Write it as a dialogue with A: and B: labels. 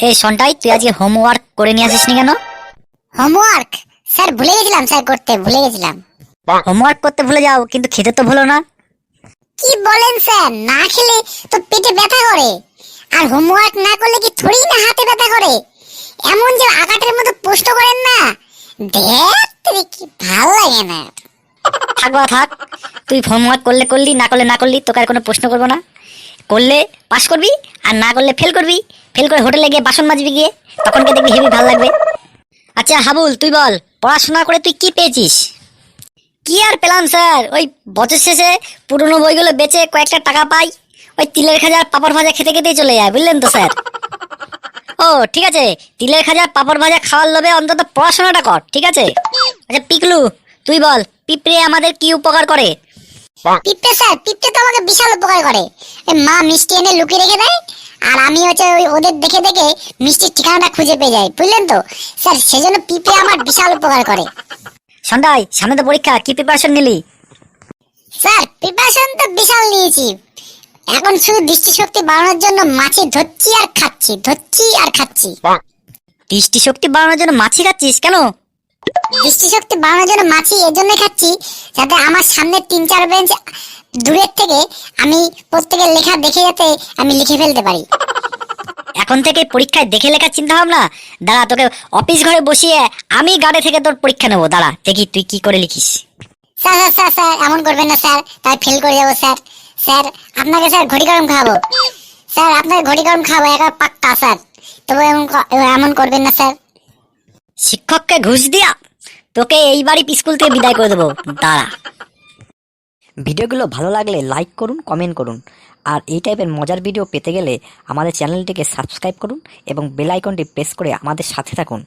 A: এই সন্টাই, তুই আজকে হোমওয়ার্ক করে নিয়ে আসিস নি কেন?
B: হোমওয়ার্ক স্যার ভুলে গেছিলাম, স্যার করতে ভুলে গেছিলাম।
A: হোমওয়ার্ক করতে ভুলে যাও, কিন্তু খেতে তো ভুলো না।
B: কি বলেন স্যার, না খেলে তো পেটে ব্যথা করে, আর হোমওয়ার্ক না করলে কি থোড়ি না হাতে ব্যথা করে। এমন যে আকাটের মতো প্রশ্ন করেন না, দেখতে কি ভালো লাগে না।
A: থাক বাবা থাক, তুই হোমওয়ার্ক করলে করলি, না করলে না করলি, তোকে আর কোনো প্রশ্ন করবো না। করলে পাস করবি, আর না করলে ফেল করবি। ফেল করে হোটেলে গিয়ে বাসন মাজবি গিয়ে, তখনকে দেখবি হেবি ভালো লাগবে। আচ্ছা হাবুল, তুই বল, পড়াশোনা করে তুই কি পেয়েছিস? কি আর পেলাম স্যার, ওই বছর শেষে পুরনো বইগুলো বেচে কয়েকটা টাকা পাই, ওই তিলের খাজা আর পাপড় ভাজা খেতে খেতেই চলে যায়, বুঝলেন তো স্যার। ও ঠিক আছে, তিলের খাজা পাপড় ভাজা খাওয়ার লোভে অন্তত পড়াশোনাটা কর, ঠিক আছে। আচ্ছা পিকলু, তুই বল, পিঁপড়ে আমাদের কি উপকার করে?
B: পিঁপড়ে স্যার, পিঁপড়ে তো আমাকে বিশাল উপকার করে। মা মিষ্টি এনে লুকিয়ে রেখে দেয়, আর আমি হচ্ছে ওই ওদের দেখে দেখে মিষ্টির ঠিকানাটা খুঁজে পেয়ে যাই, বুঝলেন তো স্যার। সেজন্য পিঁপড়ে আমার বিশাল উপকার করে।
A: সন্ধ্যায় সামনে তো পরীক্ষা, কি প্রিপারেশন নিলি?
B: স্যার প্রিপারেশন তো বিশাল নিয়েছি, এখন শুধু দৃষ্টিশক্তি বাড়ানোর জন্য মাছি ধরছি আর খাচ্ছি, ধরছি আর খাচ্ছি।
A: দৃষ্টিশক্তি বাড়ানোর জন্য মাছি খাচ্ছিস কেন?
B: দৃষ্টিশক্তি বাড়ানোর জন্য মাছি এজন্য খাচ্ছি, যাতে আমার সামনে 3-4 বেঞ্চ দূরের থেকে আমি প্রত্যেকের লেখা দেখে যাতে আমি লিখে ফেলতে পারি।
A: এখন থেকে পরীক্ষায় দেখে লেখার চিন্তা ভাবনা? দাঁড়া, তোকে অফিস ঘরে বসিয়ে আমি গাড়ি থেকে তোর পরীক্ষা নেবো, দাঁড়া দেখি তুই কি করে লিখিস।
B: স্যার স্যার স্যার স্যার এমন করবেন না স্যার, তাই ফেল করে যাবো স্যার। স্যার আপনাকে স্যার ঘড়ি গরম খাবো, স্যার আপনাকে ঘড়ি গরম খাবো একা পাক্কা স্যার। তবে এমন করবেন না স্যার।
A: শিক্ষককে ঘুষ দিয়া তোকে এইবারই স্কুল থেকে বিদায় করে দেবো, দাঁড়া। ভিডিওগুলো ভালো লাগলে লাইক করুন, কমেন্ট করুন, আর এই টাইপের মজার ভিডিও পেতে গেলে আমাদের চ্যানেলটিকে সাবস্ক্রাইব করুন এবং বেল আইকনটি প্রেস করে আমাদের সাথে থাকুন।